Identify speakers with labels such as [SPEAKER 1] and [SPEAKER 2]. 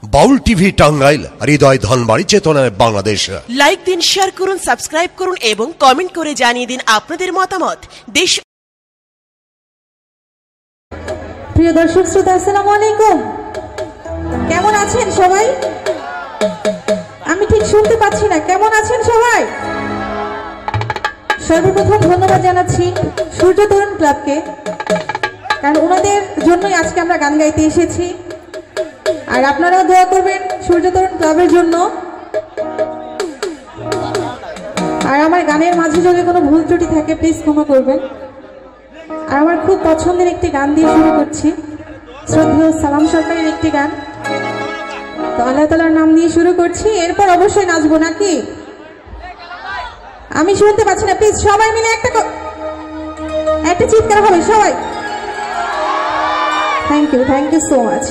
[SPEAKER 1] বাউল TV Tangail, হৃদয় ধনবাড়ি, চেতনায় Bangladesh.
[SPEAKER 2] Like দিন, share করুন, সাবস্ক্রাইব করুন এবং কমেন্ট করে জানিয়ে দিন আপনাদের মতামত। দেশ
[SPEAKER 3] প্রিয় দর্শক শ্রোতা, আসসালামু আলাইকুম। কেমন আছেন সবাই? আমি ঠিক শুনতে পাচ্ছি না। কেমন আছেন সবাই? সর্বপ্রথম ধন্যবাদ জানাচ্ছি সূর্য তরুণ ক্লাবকে, কারণ ওনাদের জন্যই আজকে আমরা গান গাইতে এসেছি। আর আপনারাও দোয়া করবেন সূর্য তরুণ ক্লাবের জন্য। আর আমার গানের মাঝে যদি কোনো ভুল ত্রুটি থাকে প্লিজ ক্ষমা করবেন। আর আমার খুব পছন্দের একটি গান দিয়ে শুরু করছি, শ্রদ্ধেয় সালাম সরকারের একটি গান। তো আল্লাহ তাআলার নাম দিয়ে শুরু করছি, এরপর অবশ্যই নাচবো নাকি? আমি শুনতে পাচ্ছি না, প্লিজ সবাই মিলে একটা চিৎকার হবে সবাই। Thank you so much.